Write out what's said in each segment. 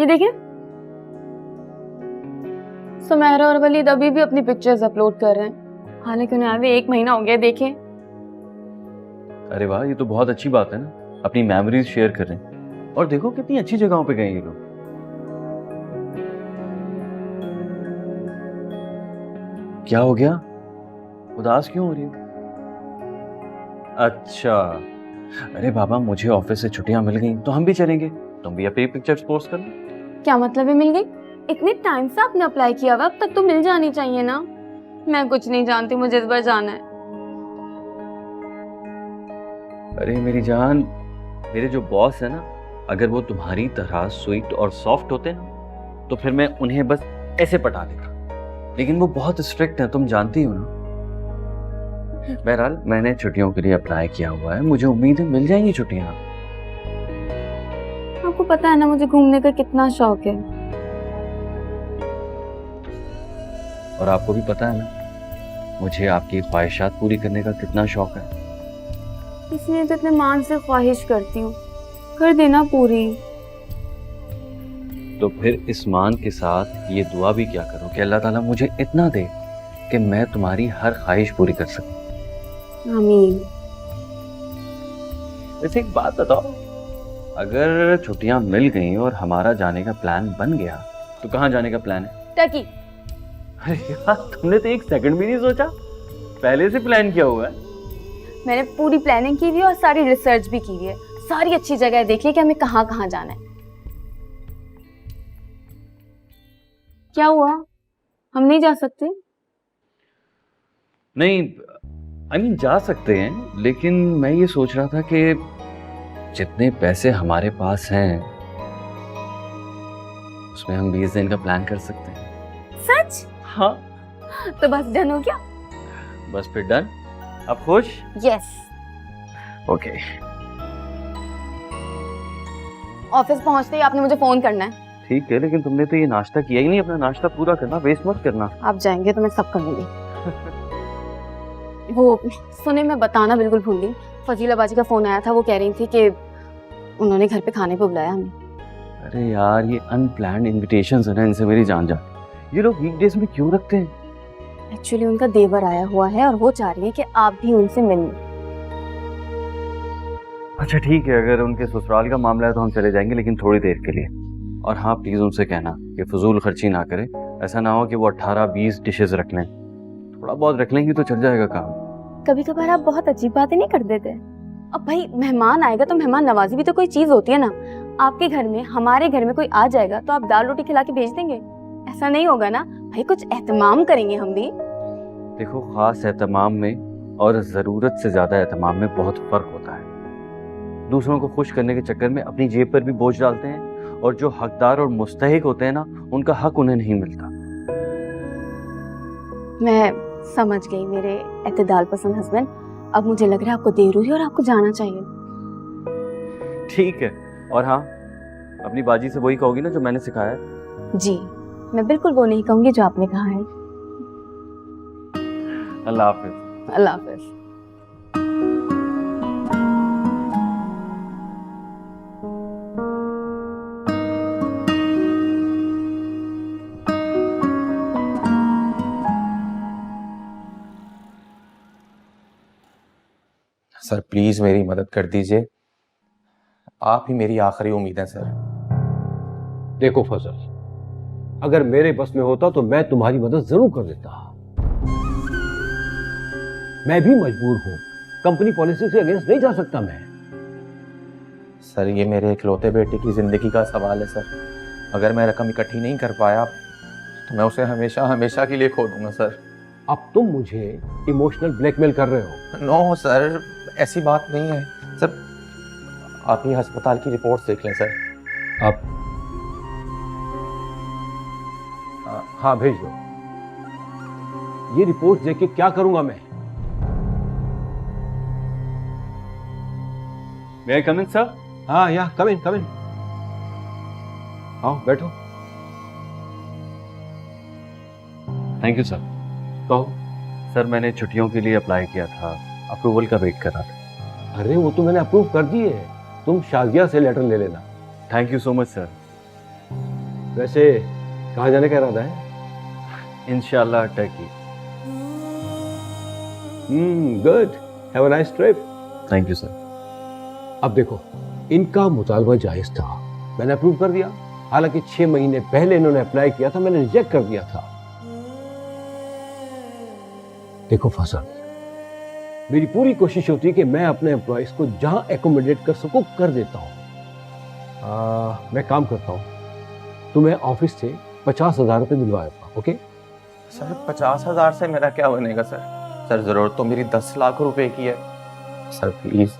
ये देखें, सुमेरा और वलीद अभी भी अपनी पिक्चर्स अपलोड कर रहे हैं, हालांकि उन्हें अभी 1 महीना हो गया। देखें। अरे वाह, ये तो बहुत अच्छी बात है ना, अपनी मेमोरीज शेयर कर रहे हैं। और देखो कितनी अच्छी जगहों पे गए ये लोग। क्या हो गया, उदास क्यों हो रही हो? अच्छा, अरे बाबा, मुझे ऑफिस से छुट्टियां मिल गई तो हम भी चलेंगे, तुम भी अपनी पिक्चर्स पोस्ट कर लो। क्या मतलब है मिल गई? इतने टाइम से आपने अप्लाई किया हुआ, अब तक तो मिल जानी चाहिए ना। मैं कुछ नहीं जानती, मुझे इस बार जाना है। अरे मेरी जान, मेरे जो बॉस है ना, अगर वो तुम्हारी तरह स्वीट और सॉफ्ट होते ना तो फिर मैं उन्हें बस ऐसे पटा देता, लेकिन वो बहुत स्ट्रिक्ट है, तुम जानती हो ना। बहरहाल मैंने छुट्टियों के लिए अप्लाई किया हुआ है, मुझे उम्मीद है मिल जाएंगी छुट्टियां। आपको पता है ना मुझे घूमने का कितना शौक है। और आपको भी पता है ना मुझे आपकी ख्वाहिशात पूरी करने का कितना शौक है। इसलिए तो इतने मान से ख्वाहिश करती हूँ, कर देना पूरी। तो फिर इस मान के साथ ये दुआ भी क्या करो कि अल्लाह ताला मुझे इतना दे कि मैं तुम्हारी हर ख्वाहिश पूरी कर सकूं। आमीन। वैसे एक बात बताओ, अगर छुट्टियां मिल गई और हमारा जाने का प्लान बन गया तो कहाँ जाने का प्लान है? टर्की। अरे यार, तुमने तो 1 सेकंड भी नहीं सोचा, पहले से प्लान किया हुआ है। मैंने पूरी प्लानिंग की हुई है और सारी रिसर्च भी की हुई है, सारी अच्छी जगह देख ली कि हमें कहाँ कहाँ जाना है। क्या हुआ, हम नहीं जा सकते? नहीं, जा सकते हैं, लेकिन मैं ये सोच रहा था कि जितने पैसे हमारे पास हैं उसमें हम 20 दिन का प्लान कर सकते हैं। सच? हाँ। तो बस डन हो गया? बस फिर डन। अब खुश? यस। ओके। ऑफिस पहुंचते ही आपने मुझे फोन करना है। ठीक है, लेकिन तुमने तो ये नाश्ता किया ही नहीं, अपना नाश्ता पूरा करना, वेस्ट मत करना। आप जाएंगे तो मैं सब कर लूंगी। वो सुने, मैं बताना बिल्कुल भूल गई, फजीला बाजी का फोन आया था, वो कह रही थी कि उन्होंने घर पे खाने पे बुलाया हमें। अरे यार, ये अनप्लान्ड इनविटेशंस है ना, इनसे मेरी जान जाती। ये लोग वीकडेज में क्यों रखते हैं? एक्चुअली उनका देवर आया हुआ है और वो चाह रही है कि आप भी उनसे मिलें। अच्छा ठीक है, अगर उनके ससुराल का मामला है तो हम चले जाएंगे, लेकिन थोड़ी देर के लिए। और हाँ, प्लीज उनसे कहना कि फजूल खर्ची ना करे, ऐसा ना हो कि वो 18-20 डिशेस रख लें, थोड़ा बहुत रख लेंगी तो चल जाएगा काम। कभी कभार आप बहुत अजीब बातें नहीं कर देते। अब भाई मेहमान आएगा तो मेहमान नवाजी भी तो कोई चीज होती है ना। आपके घर में हमारे घर में कोई आ जाएगा तो आप दाल रोटी खिला के भेज देंगे? ऐसा नहीं होगा ना भाई, कुछ एहतमाम करेंगे हम भी। देखो, खास एहतमाम में और जरूरत से ज्यादा एहतमाम में बहुत फर्क होता है। दूसरों को खुश करने के चक्कर में अपनी जेब पर भी बोझ डालते हैं, और जो हकदार और मुस्तहिक होते हैं ना, उनका हक उन्हें नहीं मिलता। मैं समझ गई मेरे एतदाल पसंद हस्बैंड। अब मुझे लग रहा है आपको देर हुई और आपको जाना चाहिए। ठीक है, और हाँ, अपनी बाजी से वही कहोगी ना जो मैंने सिखाया है? जी, मैं बिल्कुल वो नहीं कहूंगी जो आपने कहा है। अल्लाह हाफिज। अल्लाह हाफिज। सर प्लीज मेरी मदद कर दीजिए, आप ही मेरी आखिरी उम्मीद है सर। देखो फजल, अगर मेरे बस में होता तो मैं तुम्हारी मदद जरूर कर देता। मैं भी मजबूर हूं, कंपनी पॉलिसी से अगेंस्ट नहीं जा सकता मैं। सर ये मेरे इकलौते बेटे की जिंदगी का सवाल है सर, अगर मैं रकम इकट्ठी नहीं कर पाया तो मैं उसे हमेशा हमेशा के लिए खो दूंगा सर। अब तुम मुझे इमोशनल ब्लैकमेल कर रहे हो। नो सर, ऐसी बात नहीं है सर, आप ये अस्पताल की रिपोर्ट्स देख लें सर। अब हाँ भेज दो। ये रिपोर्ट देख के क्या करूंगा मैं? मे आई कम इन सर? हाँ या कम इन कम इन। आओ बैठो। Thank you sir. कहो। सर मैंने छुट्टियों के लिए अप्लाई किया था, अप्रूवल का वेट कर रहा था। अरे वो तो मैंने अप्रूव कर दिए है, तुम शाजिया से लेटर ले लेना। Thank you so much sir. वैसे कहाँ जाने का इरादा है? इंशाल्लाह Turkey. Good, have a nice trip. Thank you sir. अब देखो, इनका मुतालबा जायज था, मैंने अप्रूव कर दिया। हालांकि 6 महीने पहले इन्होंने अप्लाई किया था, मैंने रिजेक्ट कर दिया था। देखो फजल, मेरी पूरी कोशिश होती है कि मैं अपने एम्प्लॉयज को जहां एकोमोडेट कर सकूं कर देता हूं। मैं काम करता हूं, तुम्हें ऑफिस से 50,000 रुपये दिलवाएगा, ओके? सर 50,000 से मेरा क्या बनेगा सर? सर जरूरत तो मेरी 10 लाख रुपए की है। सर प्लीज,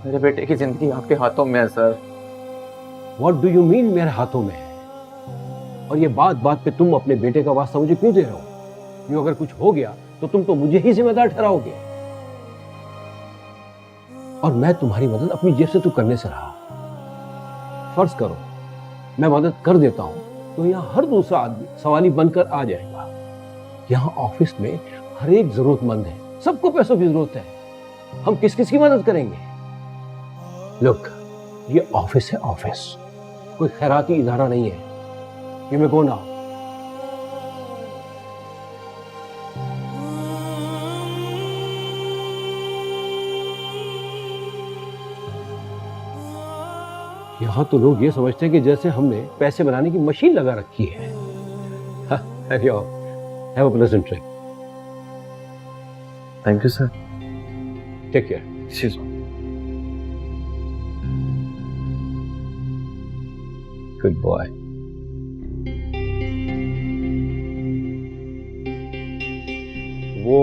मेरे बेटे की जिंदगी आपके हाथों में है sir. What do you mean मेरे हाथों में है? और ये बात बात पे तुम अपने बेटे का वास्ता मुझे क्यों दे रहे हो? क्यों अगर कुछ हो गया तो तुम तो मुझे ही जिम्मेदार ठहराओगे। और मैं तुम्हारी मदद अपनी जेब से तो करने से रहा। फर्ज करो मैं मदद कर देता हूं तो यहाँ हर दूसरा आदमी सवाली बनकर आ जाएगा। यहाँ ऑफिस में हर एक जरूरतमंद है, सबको पैसों की जरूरत है। हम किस किस की मदद करेंगे? लुक, ये ऑफिस है, ऑफिस, कोई खैराती इदारा नहीं है। ये मैं कौन आऊं? यहाँ तो लोग ये समझते हैं कि जैसे हमने पैसे बनाने की मशीन लगा रखी है। Have a pleasant trip. Thank you sir. Take care. Excuse me. Good bye. वो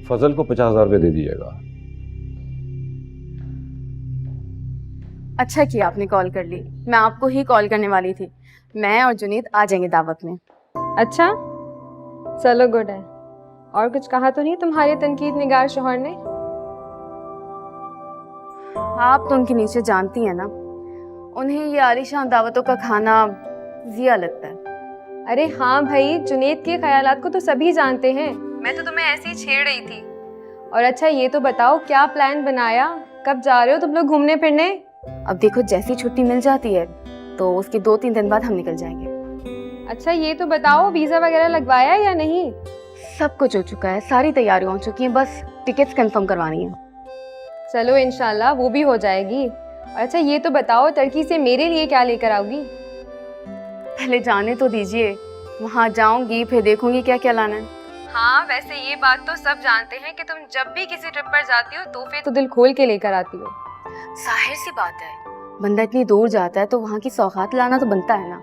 फजल को 50,000 रुपये दे दीजिएगा। अच्छा किया आपने कॉल कर ली, मैं आपको ही कॉल करने वाली थी। मैं और जुनीद आ जाएंगे दावत में। अच्छा, चलो गुड है। और कुछ कहा तो नहीं तुम्हारे तनकीद निगार शोहर ने? आप तो उनके नीचे जानती हैं ना, उन्हें ये आलीशान दावतों का खाना जिया लगता है। अरे हाँ भाई, जुनेद के ख्यालात को तो सभी जानते हैं। मैं तो तुम्हें ऐसे ही छेड़ रही थी। और अच्छा ये तो बताओ, क्या प्लान बनाया? कब जा रहे हो तुम लोग घूमने फिरने? अब देखो, जैसी छुट्टी मिल जाती है तो उसके 2-3 दिन बाद हम निकल जाएंगे। अच्छा ये तो बताओ, वीजा वगैरह लगवाया या नहीं? सब कुछ हो चुका है, सारी तैयारियां हो चुकी हैं, बस टिकट्स कंफर्म करवानी है। चलो इंशाल्लाह वो भी हो जाएगी। और अच्छा ये तो बताओ, टर्की से मेरे लिए क्या लेकर आओगी? पहले जाने तो दीजिए, वहाँ जाऊंगी फिर देखूंगी क्या क्या लाना है। हाँ वैसे ये बात तो सब जानते हैं कि तुम जब भी किसी ट्रिप पर जाती हो तोहफे तो दिल खोल के लेकर आती हो। जाहिर सी बात है, बंदा इतनी दूर जाता है तो वहाँ की सौगात लाना तो बनता है ना,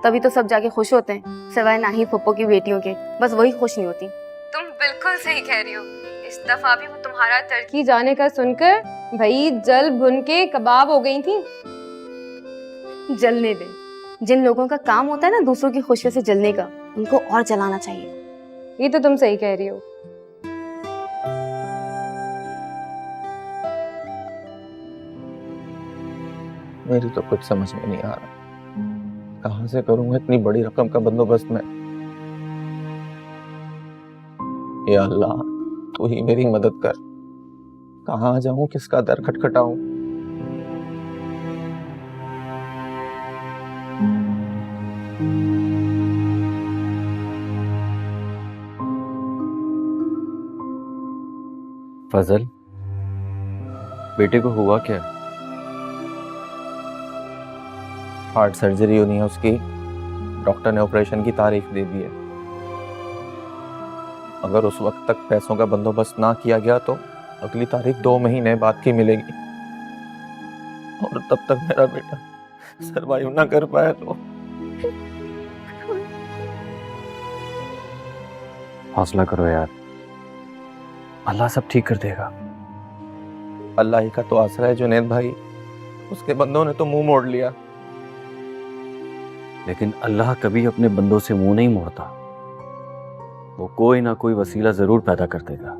तभी तो सब जाके खुश होते हैं, सिवाय नाहिद फुप्पो की बेटियों के, बस वही खुश नहीं होती। तुम बिल्कुल सही कह रही हो। इस दफा भी वो तुम्हारा टर्की जाने का सुनकर भाई जल भुन के कबाब हो गई थी। जलने दे, जिन लोगों का काम होता है ना दूसरों की खुशियों से जलने का, उनको और जलाना चाहिए। ये तो तुम सही कह रही हो। मेरी तो कुछ समझ में नहीं आ रहा, कहाँ से करूंगा इतनी बड़ी रकम का बंदोबस्त मैं। या अल्लाह, तू ही मेरी मदद कर। कहाँ जाऊं, किसका दर खटखटाऊं? फजल, बेटे को हुआ क्या? हार्ट सर्जरी होनी है उसकी, डॉक्टर ने ऑपरेशन की तारीख दे दी है। अगर उस वक्त तक पैसों का बंदोबस्त ना किया गया तो अगली तारीख 2 महीने बाद की मिलेगी, और तब तक मेरा बेटा सरवाइव ना कर पाया तो। हौसला करो यार, अल्लाह सब ठीक कर देगा। अल्लाह ही का तो आसरा है जुनैद भाई, उसके बंदों ने तो मुंह मोड़ लिया। लेकिन अल्लाह कभी अपने बंदों से मुंह नहीं मोड़ता, वो कोई ना कोई वसीला जरूर पैदा कर देगा।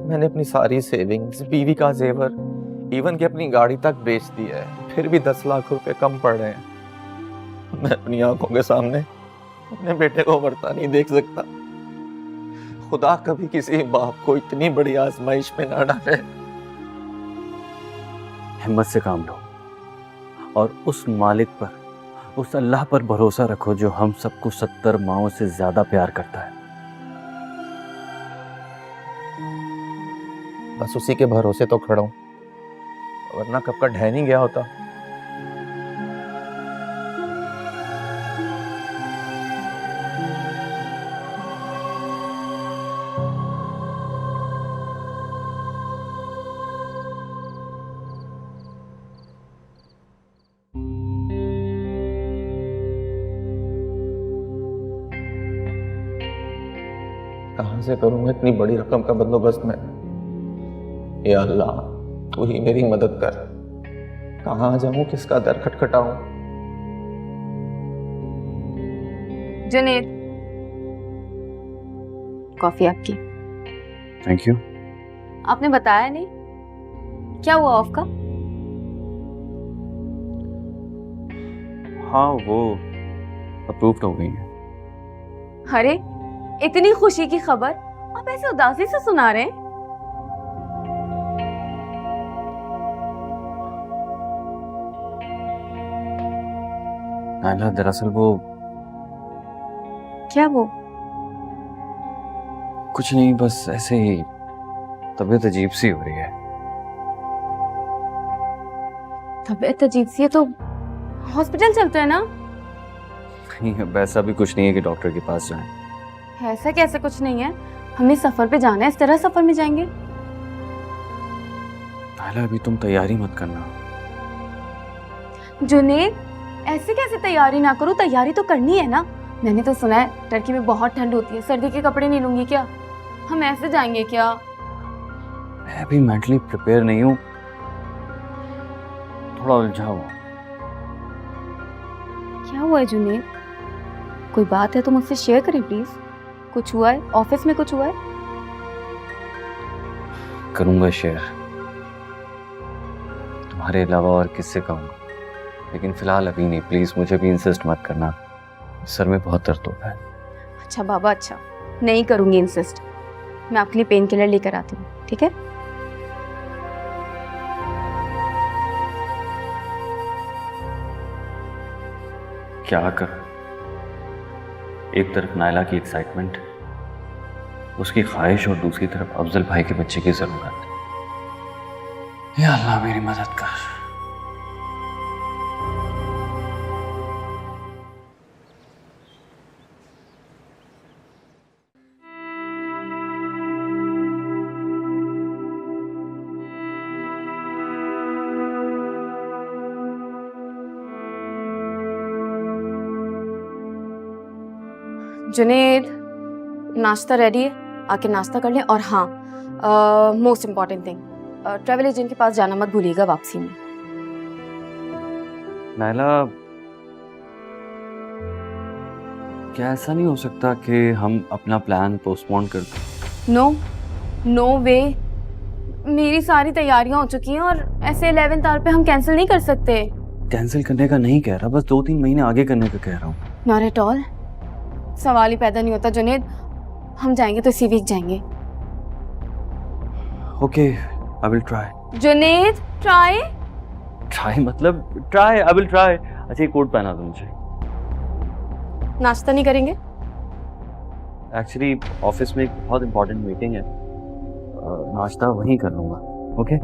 मैंने अपनी सारी सेविंग्स, बीवी का जेवर, इवन कि अपनी गाड़ी तक बेच दी है, फिर भी 10 लाख रुपए कम पड़ रहे हैं। मैं अपनी आंखों के सामने अपने बेटे को मरता नहीं देख सकता। खुदा कभी किसी बाप को इतनी बड़ी आजमाइश में ना डाले। हिम्मत से काम लो और उस मालिक पर उस अल्लाह पर भरोसा रखो जो हम सबको 70 माओं से ज्यादा प्यार करता है। बस उसी के भरोसे तो खड़ा हूं, वरना कब का ढह नहीं गया होता। कहां से करूंगा इतनी बड़ी रकम का बंदोबस्त मैं? या अल्लाह, तू ही मेरी मदद कर। कहां जाऊं, किसका दर खटखटाऊं? जुनेद, कॉफी आपकी। Thank you. आपने बताया नहीं, क्या हुआ ऑफ का? हाँ, वो अप्रूव्ड हो गई है। अरे, इतनी खुशी की खबर आप ऐसे उदासी से सुना रहे हैं। नायला, दरअसल वो क्या वो? कुछ नहीं, बस ऐसे ही तबीयत अजीब सी हो रही है। तबीयत अजीब सी है तो हॉस्पिटल चलते हैं ना। नहीं, अब ऐसा भी कुछ नहीं है कि डॉक्टर के पास जाएं। ऐसा कैसे कुछ नहीं है, हमें सफर पे जाना है, इस तरह सफर में जाएंगे। नायला, अभी तुम तैयारी मत करना। जुनेद, ऐसे कैसे तैयारी ना करूं? तैयारी तो करनी है ना। मैंने तो सुना है टर्की में बहुत ठंड होती है, सर्दी के कपड़े नहीं लूंगी क्या? हम ऐसे जाएंगे क्या? मैं अभी मेंटली प्रिपेयर नहीं हूँ, थोड़ा उलझा हुआ। क्या हुआ है जुनेद? कोई बात है तो मुझसे शेयर करें प्लीज। कुछ हुआ है? ऑफिस में कुछ हुआ है? करूंगा शेयर, तुम्हारे अलावा और किससे कहूँगा, लेकिन फिलहाल अभी नहीं। प्लीज मुझे भी इंसिस्ट मत करना, सर में बहुत दर्द होता है। अच्छा बाबा, अच्छा नहीं करूंगी इंसिस्ट। मैं आपके लिए पेन किलर लेकर आती हूँ, ठीक है? क्या कर, एक तरफ नायला की एक्साइटमेंट, उसकी ख्वाहिश, और दूसरी तरफ अफजल भाई के बच्चे की जरूरत। या अल्लाह मेरी मदद कर। जुनेद, नाश्ता रेडी है, आके नाश्ता कर लें। और हाँ, most important thing, travel agent के पास जाना मत भूलिएगा वापसी में। नायला, क्या ऐसा नहीं हो सकता कि हम अपना प्लान पोस्टपोन कर दें? नो, नो वे। मेरी सारी तैयारियां हो चुकी हैं और ऐसे 11th आवर पे हम कैंसिल नहीं कर सकते। कैंसिल करने का नहीं कह रहा, बस 2-3 महीने आगे करने का कह रहा हूँ। नॉट एट ऑल, सवाल ही पैदा नहीं होता जुनेद। हम जाएंगे तो इसी वीक जाएंगे। Okay, I will try. Junaid, try. Try मतलब ट्राई, आई विल ट्राई। अच्छा, ये कोट पहना दो मुझे। नाश्ता नहीं करेंगे? एक्चुअली ऑफिस में एक बहुत इंपॉर्टेंट मीटिंग है, नाश्ता वहीं कर लूंगा। ओके,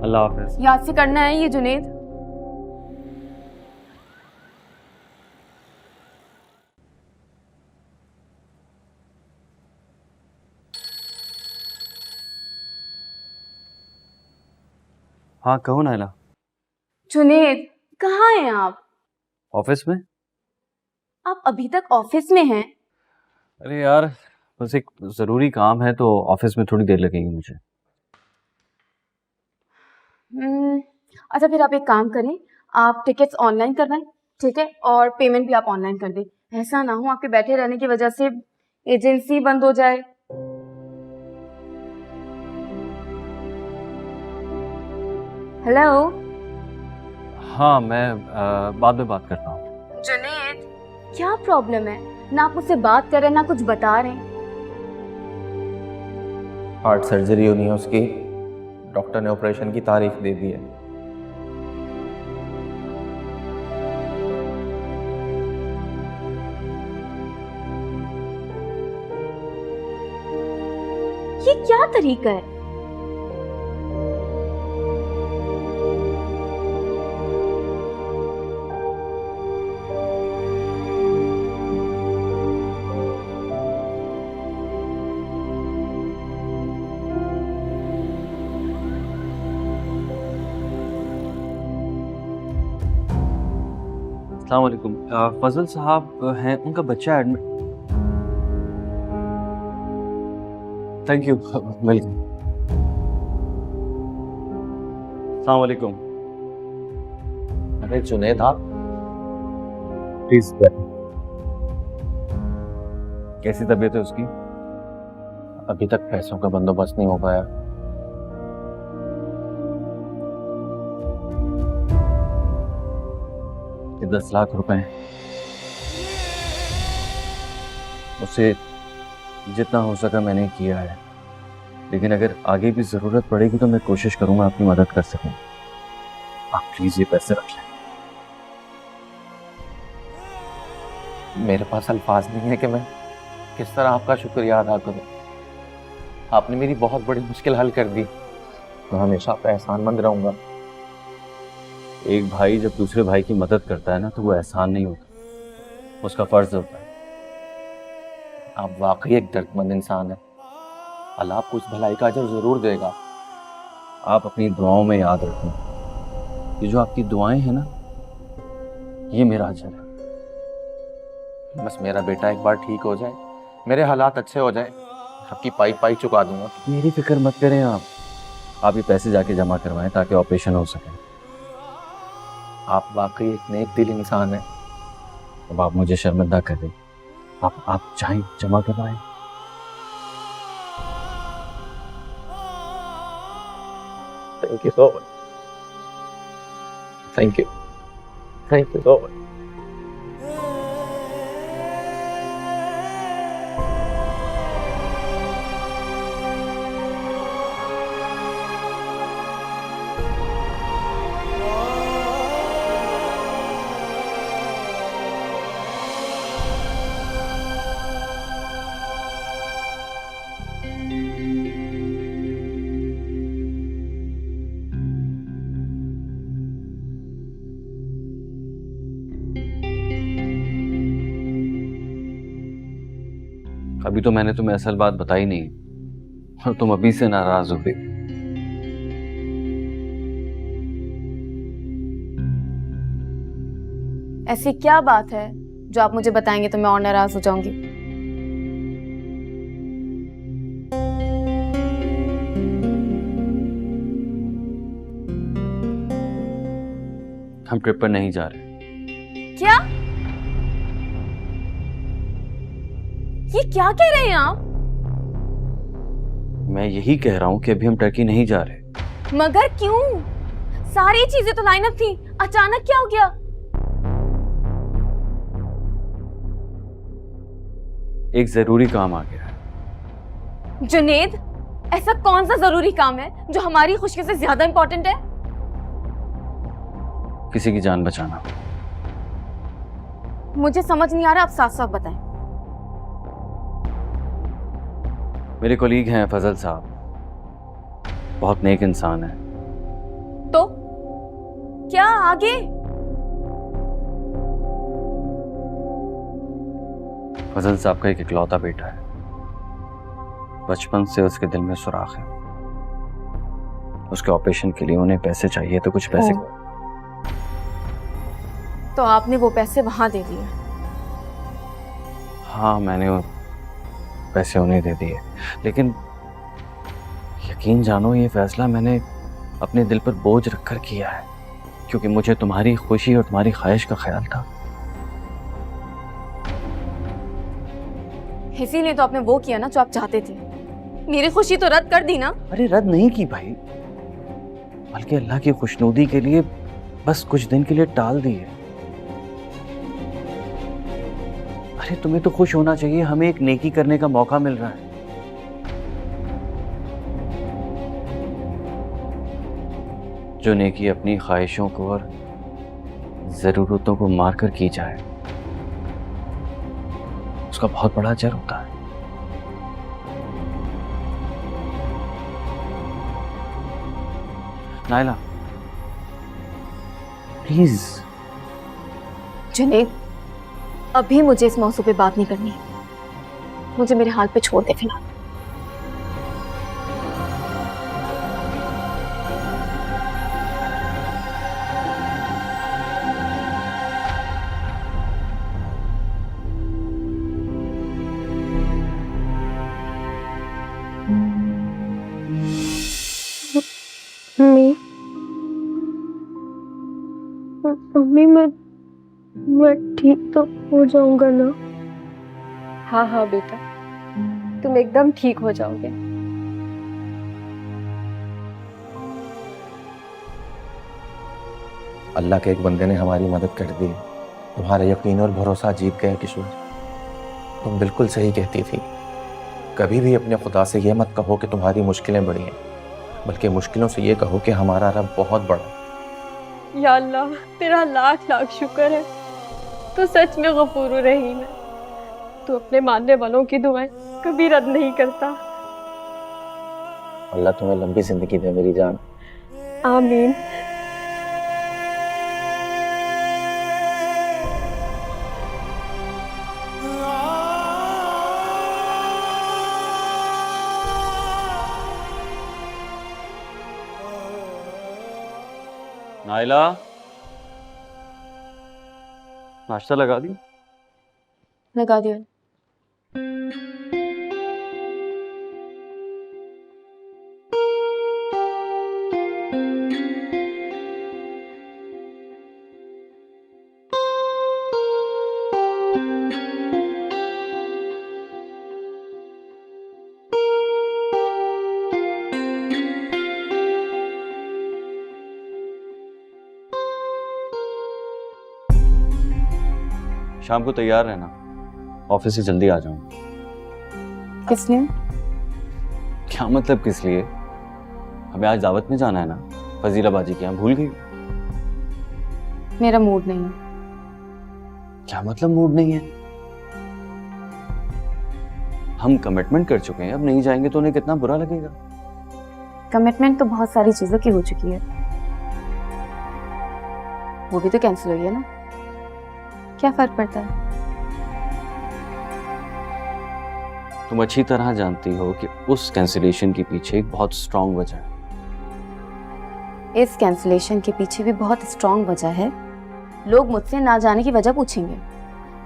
अल्लाह हाफिज। याद से करना है ये जुनेद। हाँ, कहो नायला। जुनेद, कहाँ हैं आप? ऑफिस में। आप अभी तक ऑफिस में हैं? अरे यार, बस एक जरूरी काम है तो ऑफिस में थोड़ी देर लगेगी मुझे। अच्छा, फिर आप एक काम करें, आप टिकट्स ऑनलाइन करवाएं, ठीक है? और पेमेंट भी आप ऑनलाइन कर दें। ऐसा ना हो आपके बैठे रहने की वजह से एजेंसी बंद हो जाए। हेलो हाँ, मैं बाद में बात करता हूँ। जुनेद, क्या प्रॉब्लम है? ना आप मुझसे बात कर रहे हैं, ना कुछ बता रहे हैं। हार्ट सर्जरी होनी है उसकी, डॉक्टर ने ऑपरेशन की तारीख दे दी है। क्या तरीका है? अस्सलाम वालेकुम। फजल साहब हैं, उनका बच्चा एडमिट। Thank you, welcome. अस्सलाम वालेकुम। अरे जुनेद, आप प्लीज। कैसी तबीयत है उसकी? अभी तक पैसों का बंदोबस्त नहीं हो पाया। ये 10 लाख रुपए हैं। उससे जितना हो सका मैंने किया है, लेकिन अगर आगे भी जरूरत पड़ेगी तो मैं कोशिश करूंगा आपकी मदद कर सकूं। आप प्लीज ये पैसे रख लें। मेरे पास अल्फाज नहीं है कि मैं किस तरह आपका शुक्रिया अदा करूं। आपने मेरी बहुत बड़ी मुश्किल हल कर दी। मैं हमेशा आपका एहसानमंद रहूंगा। एक भाई जब दूसरे भाई की मदद करता है ना, तो वो एहसान नहीं होता, उसका फर्ज होता है। आप वाकई एक दर्दमंद इंसान है। अल्लाह आपको उस भलाई का अजर जरूर देगा। आप अपनी दुआओं में याद रखें, ये जो आपकी दुआएं हैं ना, ये मेरा अजर है। बस मेरा बेटा एक बार ठीक हो जाए, मेरे हालात अच्छे हो जाए, आपकी पाई पाई चुका दूंगा। मेरी फिक्र मत करें आप ये पैसे जाके जमा करवाएं ताकि ऑपरेशन हो सके। आप वाकई एक नेक दिल इंसान है। अब आप मुझे शर्मिंदा कर दें। आप चाहें जमा करवाएं। Thank you so much. Thank you so much. अभी तो मैंने तुम्हें असल बात बताई नहीं और तुम अभी से नाराज हो गई। ऐसी क्या बात है जो आप मुझे बताएंगे तो मैं और नाराज हो जाऊंगी? हम ट्रिप पर नहीं जा रहे। क्या? ये क्या कह रहे हैं आप? मैं यही कह रहा हूं कि अभी हम टर्की नहीं जा रहे। मगर क्यों? सारी चीजें तो लाइन अप थी, अचानक क्या हो गया? एक जरूरी काम आ गया है। जुनेद, ऐसा कौन सा जरूरी काम है जो हमारी खुशी से ज्यादा इंपॉर्टेंट है? किसी की जान बचाना। मुझे समझ नहीं आ रहा, आप साफ साफ बताएं। मेरे कोलीग हैं फजल साहब, बहुत नेक इंसान है। तो क्या आगे? फजल साहब का एक इकलौता बेटा है, बचपन से उसके दिल में सुराख है। उसके ऑपरेशन के लिए उन्हें पैसे चाहिए, तो कुछ पैसे। तो आपने वो पैसे वहां दे दिए? हाँ, मैंने वो पैसे उन्हें दे दिए, लेकिन यकीन जानो ये फैसला मैंने अपने दिल पर बोझ रखकर किया है, क्योंकि मुझे तुम्हारी खुशी और तुम्हारी ख्वाहिश का ख्याल था। इसीलिए तो आपने वो किया ना जो आप चाहते थे। मेरी खुशी तो रद्द कर दी ना? अरे रद्द नहीं की भाई, बल्कि अल्लाह की खुशनुदी के लिए बस कुछ दिन के लिए टाल दी है। अरे तुम्हें तो खुश होना चाहिए, हमें एक नेकी करने का मौका मिल रहा है। जो नेकी अपनी ख्वाहिशों को और जरूरतों को मारकर की जाए, उसका बहुत बड़ा अजर होता है। नायला प्लीज। जुनैद, अभी मुझे इस मौसू पे बात नहीं करनी। मुझे मेरे हाल पे छोड़ दे फिलहाल। मम्मी, मम्मी मैं ठीक तो हो जाऊंगा ना? हाँ हाँ बेटा, तुम एकदम ठीक हो जाओगे। अल्लाह के एक बंदे ने हमारी मदद कर दी। तुम्हारा यकीन और भरोसा जीत गया किशोर। तुम बिल्कुल सही कहती थी। कभी भी अपने खुदा से ये मत कहो कि तुम्हारी मुश्किलें बड़ी हैं, बल्कि मुश्किलों से ये कहो कि हमारा रब बहुत बड़ा है। या अल्लाह, तेरा लाख लाख शुक्र है, तू सच में गफूर रहीम है। तू अपने मानने वालों की दुआएं कभी रद्द नहीं करता। अल्लाह तुम्हें लंबी जिंदगी दे मेरी जान। आमीन। नायला, नाश्ता लगा दी? लगा दिया। शाम को तैयार रहना, ऑफिस से जल्दी आ जाऊंगा। किस लिए? क्या मतलब किस लिए? हमें आज दावत में जाना है ना, फजीला बाजी के यहाँ। भूल गई? मेरा मूड नहीं है। क्या मतलब मूड नहीं है? हम कमिटमेंट कर चुके हैं, अब नहीं जाएंगे तो उन्हें कितना बुरा लगेगा। कमिटमेंट तो बहुत सारी चीजों की हो चुकी है, वो भी तो कैंसिल हुई है ना। क्या फर्क पड़ता है? तुम अच्छी तरह जानती हो कि उस कैंसिलेशन के पीछे एक बहुत स्ट्रांग वजह है। इस कैंसिलेशन के पीछे भी बहुत स्ट्रांग वजह है। लोग मुझसे ना जाने की वजह पूछेंगे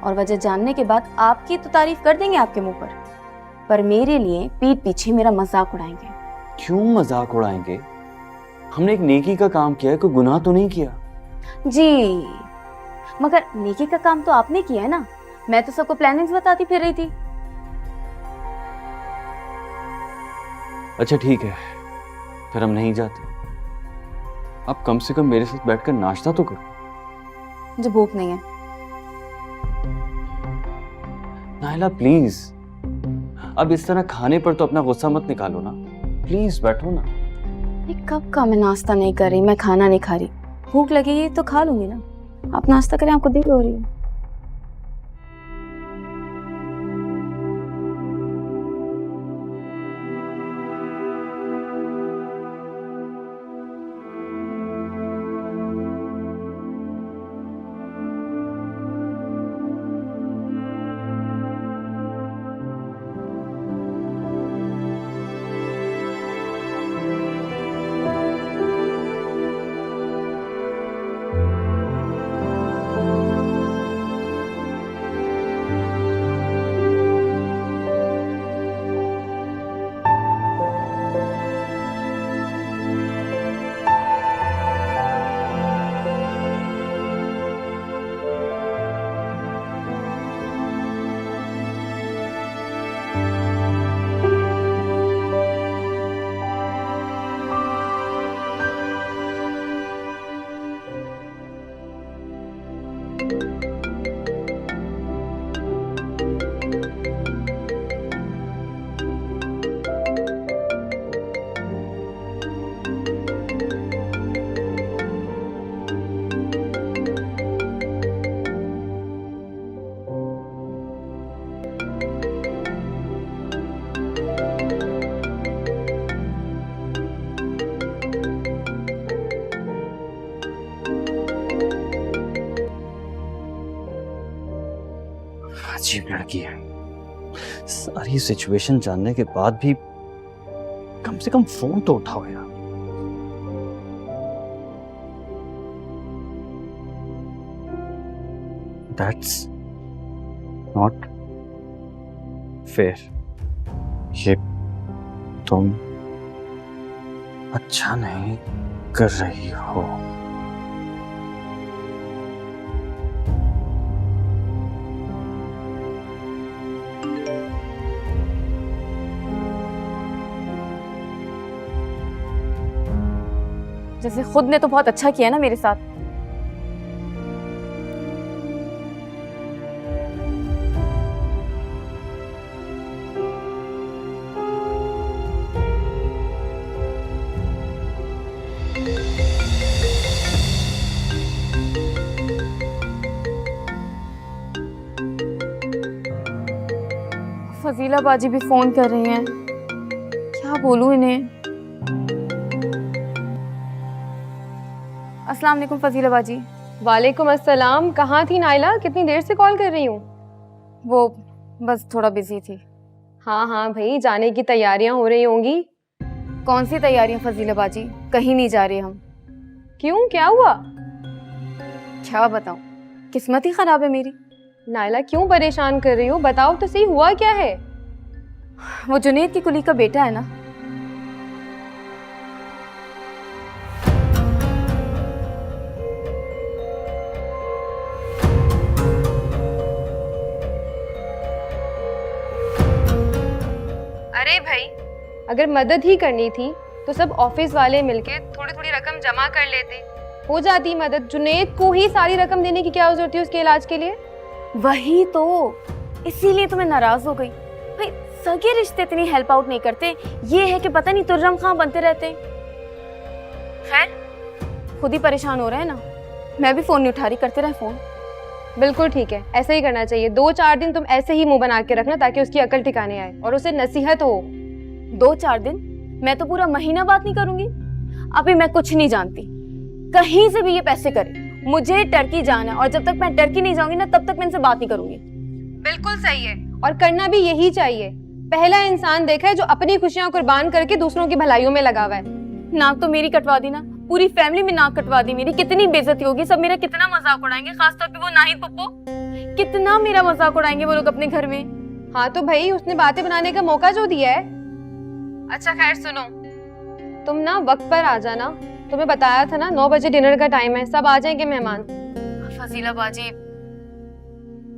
और वजह जानने के बाद आपकी तो तारीफ कर देंगे आपके मुंह पर मेरे लिए पीठ पीछे मेरा मजाक उड़ाएंगे। क्यों मजाक उड़ाएंगे? हमने एक नेकी का काम किया है, कोई गुनाह तो नहीं किया। जी, मगर नेकी का काम तो आपने किया है ना। मैं तो सबको प्लानिंग्स बताती फिर रही थी। अच्छा ठीक है, फिर हम नहीं जाते। अब कम से कम मेरे साथ बैठकर नाश्ता तो करो। मुझे भूख नहीं है। नायला प्लीज, अब इस तरह खाने पर तो अपना गुस्सा मत निकालो ना। प्लीज बैठो ना। ये कब का मैं नाश्ता नहीं कर रही, मैं खाना नहीं खा रही। भूख लगेगी तो खा लूंगी ना। आप नाश्ता करें, आपको देर हो रही है। अजीब लड़की है। सारी सिचुएशन जानने के बाद भी कम से कम फोन तो उठाओ यार। That's not fair. ये तुम अच्छा नहीं कर रही हो। जैसे खुद ने तो बहुत अच्छा किया ना मेरे साथ। फजीला बाजी भी फोन कर रही हैं, क्या बोलूं इन्हें। अस्सलाम वालेकुम फजीला बाजी। वालेकुम अस्सलाम। कहाँ थी नाइला, कितनी देर से कॉल कर रही हूँ? वो बस थोड़ा बिजी थी। हाँ हाँ भाई, जाने की तैयारियां हो रही होंगी। कौन सी तैयारियां फजीला बाजी, कहीं नहीं जा रहे हम। क्यों, क्या हुआ? क्या बताऊं, किस्मत ही खराब है मेरी। नाइला क्यों परेशान कर रही हो, बताओ तो सही, हुआ क्या है? वो जुनैद की कुली का बेटा है ना, अरे भाई, अगर मदद ही करनी थी तो सब ऑफिस वाले मिलके थोड़ी थोड़ी रकम जमा कर लेते, हो जाती मदद। जुनैद को ही सारी रकम देने की क्या जरूरत थी उसके इलाज के लिए? वही तो, इसीलिए तो मैं नाराज हो गई। भाई सगे रिश्ते इतनी हेल्प आउट नहीं करते, ये है कि पता नहीं तुर्रम खां बनते रहते। खैर खुद ही परेशान हो रहे हैं ना, मैं भी फोन नहीं उठा रही, करते रहे फोन। बिल्कुल ठीक है, ऐसा ही करना चाहिए। 2-4 दिन तुम ऐसे ही मुंह बना के रखना ताकि उसकी अकल ठिकाने आए और उसे नसीहत हो। 2-4 दिन? मैं तो पूरा महीना बात नहीं करूंगी। अभी मैं कुछ नहीं जानती, कहीं से भी ये पैसे करे, मुझे टर्की जाना है और जब तक मैं टर्की नहीं जाऊंगी ना तब तक मैं इनसे बात नहीं करूंगी। बिल्कुल सही है, और करना भी यही चाहिए। पहला इंसान देखा है जो अपनी खुशियां कुर्बान करके दूसरों की भलाइयों में लगा हुआ है। नाक तो मेरी कटवा दी ना, पूरी फैमिली में नाक कटवा दी मेरी। कितनी बेइज्जती होगी, सब मेरा कितना मजाक उड़ाएंगे, खासतौर पे वो नाहिद पप्पू, कितना मेरा मजाक उड़ाएंगे वो लोग अपने घर में। हाँ तो भाई, उसने बातें बनाने का मौका जो दिया है। अच्छा खैर सुनो, तुम ना वक्त पर आ जाना। तुम्हें बताया था ना 9 बजे डिनर का टाइम है, सब आ जाएंगे मेहमान। फजीला बाजी,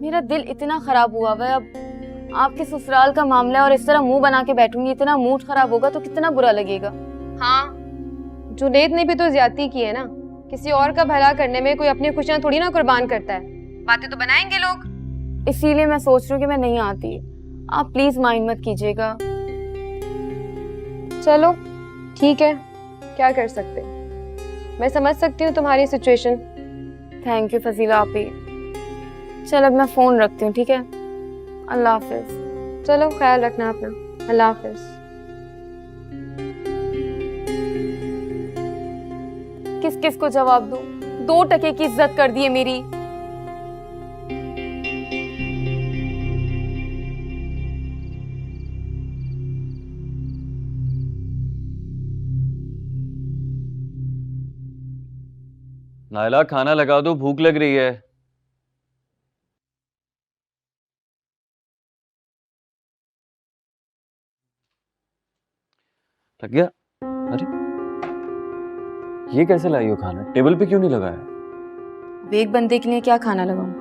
मेरा दिल इतना खराब हुआ है। अब आपके ससुराल का मामला है और इस तरह मुंह बना के बैठूंगी, इतना मूड खराब होगा तो कितना बुरा लगेगा। हाँ, जुनैद ने भी तो ज्यादती की है ना। किसी और का भला करने में कोई अपनी खुशियां थोड़ी ना कुर्बान करता है। बातें तो बनाएंगे लोग। इसीलिए मैं सोच रही हूँ कि मैं नहीं आती, आप प्लीज माइंड मत कीजिएगा। चलो ठीक है, क्या कर सकते, मैं समझ सकती हूँ तुम्हारी सिचुएशन। थैंक यू फजीला आपी। चल अब मैं फोन रखती हूँ, ठीक है? अल्लाह हाफिज। चलो ख्याल रखना अपना, अल्लाह हाफिज। किस किस को जवाब दूं? 2 टके की इज्जत कर दी है मेरी। नायला खाना लगा दो, भूख लग रही है। लग गया? अरे ये कैसे लाई हो खाना? टेबल पे क्यों नहीं लगाया? एक बंदे के लिए क्या खाना लगाऊं?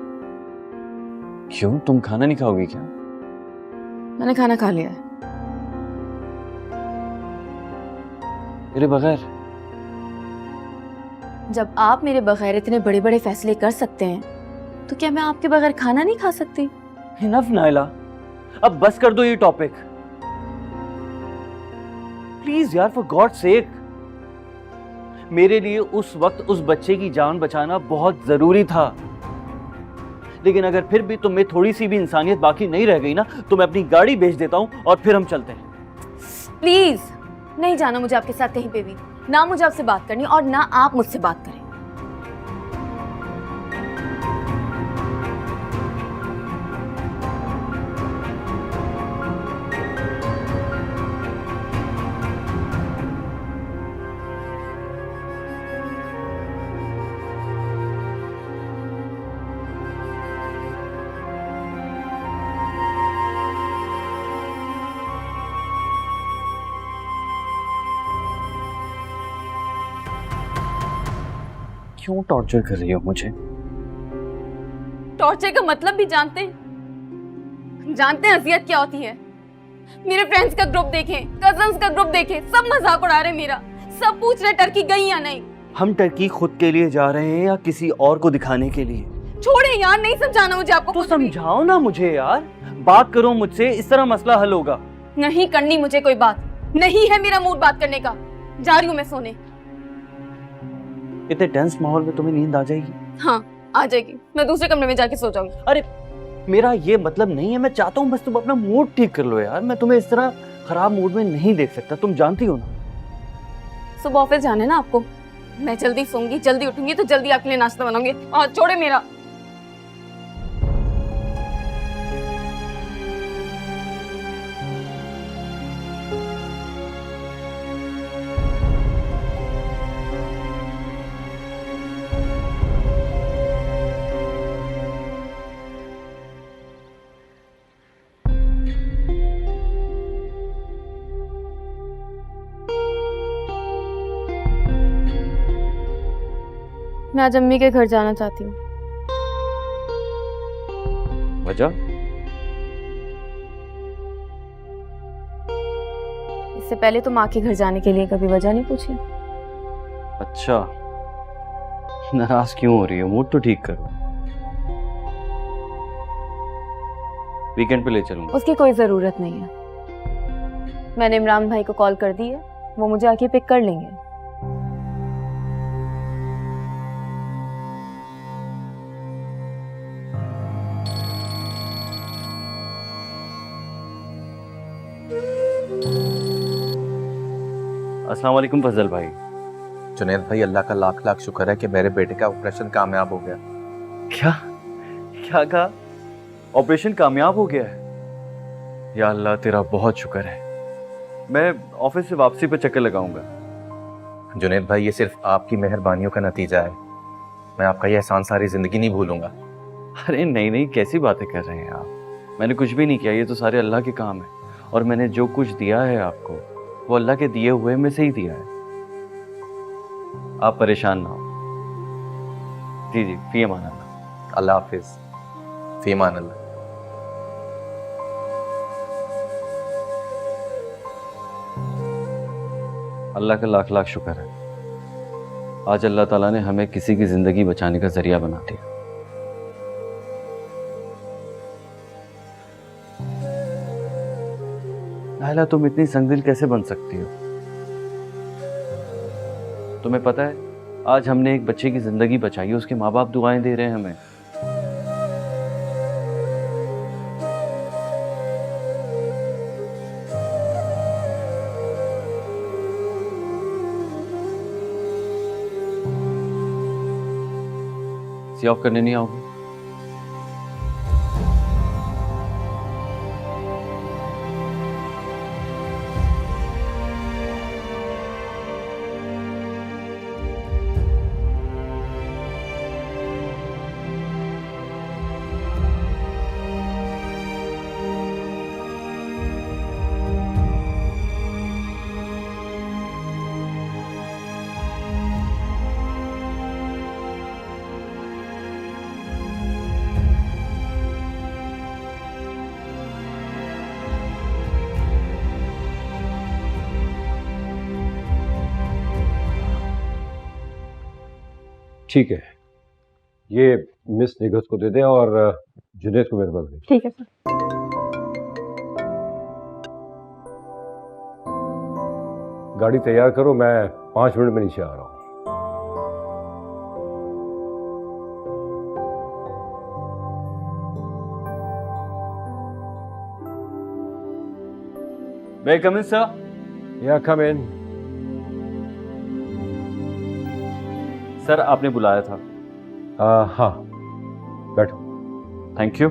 क्यों, तुम खाना नहीं खाओगी क्या? मैंने खाना खा लिया है। मेरे बगैर? जब आप मेरे बगैर इतने बड़े बड़े फैसले कर सकते हैं तो क्या मैं आपके बगैर खाना नहीं खा सकती? इनफ नायला, अब बस कर दो ये टॉपिक प्लीज यार, फॉर गॉड सेक। मेरे लिए उस वक्त उस बच्चे की जान बचाना बहुत जरूरी था, लेकिन अगर फिर भी तुम में थोड़ी सी भी इंसानियत बाकी नहीं रह गई ना तो मैं अपनी गाड़ी बेच देता हूं और फिर हम चलते हैं। प्लीज नहीं जाना मुझे आपके साथ कहीं पे भी, ना मुझे आपसे बात करनी और ना आप मुझसे बात करें। क्यों टॉर्चर कर रही हो मुझे? टॉर्चर का मतलब भी जानते हैं? जानते हैं अजियत क्या होती है? मेरे फ्रेंड्स का ग्रुप देखें, कजन्स का ग्रुप देखें, सब मजाक उड़ा रहे मेरा। सब पूछ रहे टर्की गई या नहीं। हम टर्की खुद के लिए जा रहे हैं या किसी और को दिखाने के लिए? छोड़े यार, नहीं समझाना मुझे आपको। तो कुछ भी। समझाओ ना मुझे यार, बात करो मुझसे, इस तरह मसला हल होगा। नहीं करनी मुझे कोई बात, नहीं है मेरा मूड बात करने का। जा रही हूँ मैं सोने। इतने टेंस माहौल में तुम्हें नींद आ जाएगी? हाँ आ जाएगी, मैं दूसरे कमरे में जाके सो जाऊंगी। अरे मेरा ये मतलब नहीं है, मैं चाहता हूँ बस तुम अपना मूड ठीक कर लो यार। मैं तुम्हें इस तरह खराब मूड में नहीं देख सकता, तुम जानती हो ना। सुबह ऑफिस जाना है ना आपको। मैं जल्दी सोऊंगी, जल्दी उठूंगी तो जल्दी आपके लिए नाश्ता बनाऊंगी। और छोड़े मेरा। मैं आज अम्मी के घर जाना चाहती हूँ। वजह? इससे पहले तो माँ के घर जाने के लिए कभी वजह नहीं पूछी। अच्छा, नाराज क्यों हो रही हो? मूड तो ठीक करो। वीकेंड पे ले चलूंगा। उसकी कोई जरूरत नहीं है। मैंने इमरान भाई को कॉल कर दी है, वो मुझे आके पिक कर लेंगे। अस्सलाम वालेकुम फजल भाई। जुनैद भाई, अल्लाह का लाख लाख शुक्र है कि मेरे बेटे का ऑपरेशन कामयाब हो गया। क्या क्या कहा? ऑपरेशन कामयाब हो गया है? या अल्लाह तेरा बहुत शुक्र है। मैं ऑफिस से वापसी पे चक्कर लगाऊंगा। जुनैद भाई, ये सिर्फ आपकी मेहरबानियों का नतीजा है। मैं आपका ये एहसान सारी जिंदगी नहीं भूलूंगा। अरे नहीं नहीं, कैसी बातें कर रहे हैं आप? मैंने कुछ भी नहीं किया, ये तो सारे अल्लाह के काम है। और मैंने जो कुछ दिया है आपको, वो अल्लाह के दिए हुए में से ही दिया है। आप परेशान ना हो। जी जी, फी अमान अल्लाह। अल्लाह हाफिज। फी अमान अल्लाह। अल्लाह का लाख लाख शुक्र है, आज अल्लाह ताला ने हमें किसी की जिंदगी बचाने का जरिया बना दिया। नाहिला, तुम इतनी संगदिल कैसे बन सकती हो? तुम्हें पता है, आज हमने एक बच्चे की जिंदगी बचाई है, उसके माँ बाप दुआएं दे रहे हैं हमें। सी ऑफ करने नहीं आओगे? ठीक है, ये मिस निगहत को दे दें और जुनैद को मेरे पास भेजें। ठीक है सर। गाड़ी तैयार करो, मैं 5 मिनट में नीचे आ रहा हूँ। May I come in, sir? या कम इन। सर, आपने बुलाया था। हाँ, बैठो। Thank you.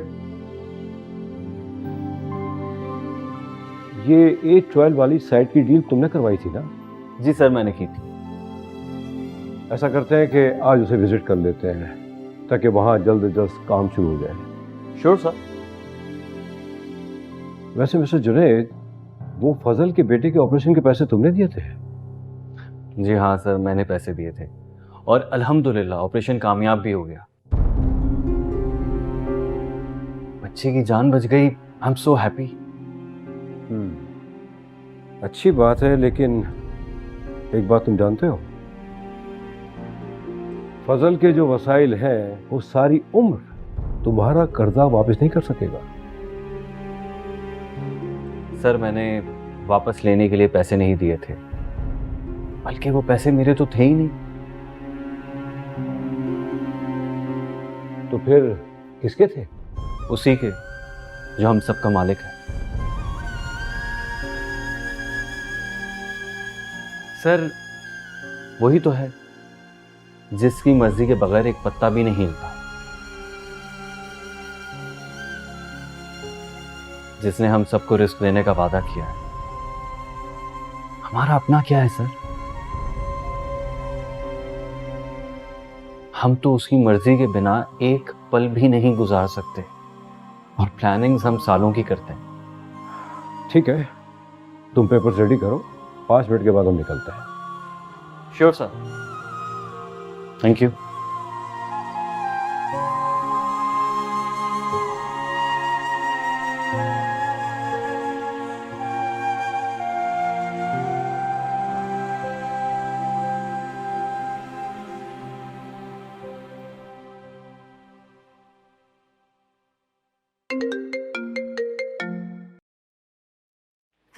ये A12 वाली साइट की डील तुमने करवाई थी ना? जी सर, मैंने की थी। ऐसा करते हैं कि आज उसे विजिट कर लेते हैं ताकि वहाँ जल्द से जल्द काम शुरू हो जाए। Sure sir. वैसे मिस्टर जुनैद, वो फजल के बेटे के ऑपरेशन के पैसे तुमने दिए थे? जी हाँ सर, मैंने पैसे दिए थे। और अल्हम्दुलिल्लाह ऑपरेशन कामयाब भी हो गया। बच्चे की जान बच गई। I am so happy. अच्छी बात है, लेकिन एक बात तुम जानते हो, फजल के जो वसाइल हैं वो सारी उम्र तुम्हारा कर्जा वापस नहीं कर सकेगा। सर मैंने वापस लेने के लिए पैसे नहीं दिए थे, बल्कि वो पैसे मेरे तो थे ही नहीं। तो फिर किसके थे? उसी के जो हम सबका मालिक है। सर वही तो है जिसकी मर्जी के बगैर एक पत्ता भी नहीं हिलता, जिसने हम सबको रिस्क देने का वादा किया है। हमारा अपना क्या है सर? हम तो उसकी मर्जी के बिना एक पल भी नहीं गुजार सकते, और प्लानिंग्स हम सालों की करते हैं। ठीक है, तुम पेपर्स रेडी करो, 5 मिनट के बाद हम निकलते हैं। Sure sir, thank you.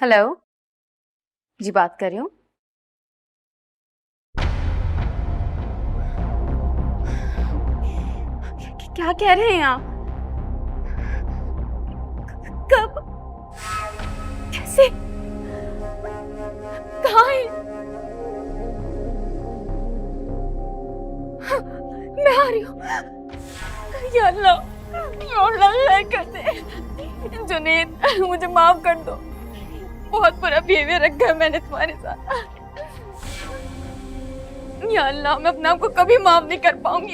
Hello जी, बात कर रही हूँ। क्या कह रहे हैं आप? कब? कैसे? कहाँ है? मैं आ रही हूँ। या अल्लाह, या अल्लाह खैर कर दे। जुनैद, मुझे माफ कर दो। बहुत बुरा बिहेवियर रखा है मैंने तुम्हारे साथ। या अल्लाह, मैं अपने आप को कभी माफ नहीं कर पाऊंगी।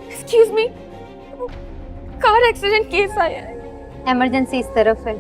Excuse me, car accident case आया है। इमरजेंसी इस तरफ है।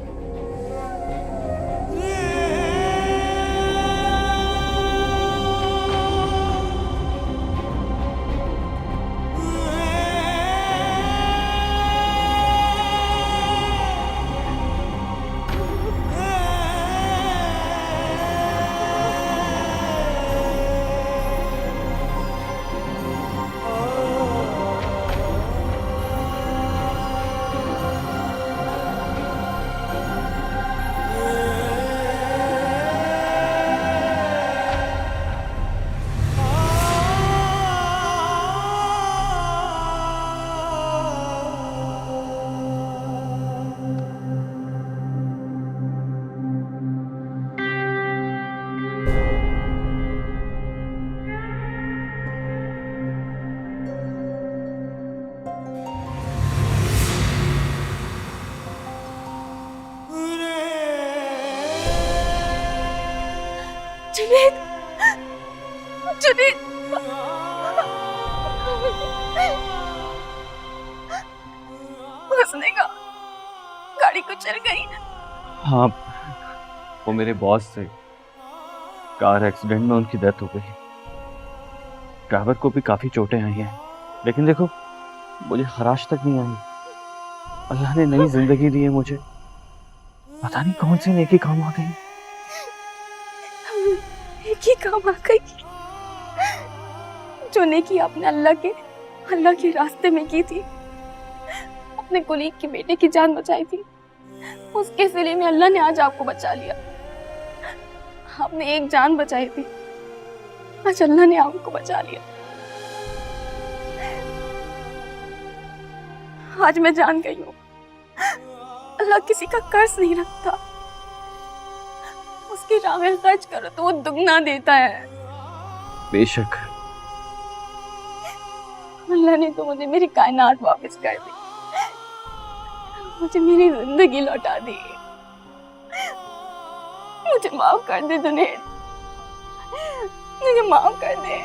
जुनैद, जुनैद, हंसने का गाड़ी को चल गई। हाँ, वो मेरे बॉस थे। कार एक्सीडेंट में उनकी डेथ हो गई। ड्राइवर को भी काफी चोटें आई हैं, लेकिन देखो मुझे खराश तक नहीं आई। अल्लाह ने नई जिंदगी दी है मुझे। पता नहीं कौन सी नेकी काम आ गई। एक ही काम आ गई जो नेकी आपने अल्लाह के रास्ते में की थी। अपने कुलीग की बेटे की जान बचाई थी, उसके सिले में अल्लाह ने आज आपको बचा लिया। आपने एक जान बचाई थी, आज अल्लाह ने आपको बचा लिया। आज मैं जान गई हूँ, अल्लाह किसी का कर्ज नहीं रखता। उसकी राह में खर्च करो तो वो दुगना देता है। बेशक। अल्लाह ने तो मुझे मेरी कायनात वापस कर दी, मुझे मेरी जिंदगी लौटा दी। मुझे माफ कर दे जुनैद, मुझे माफ कर दे।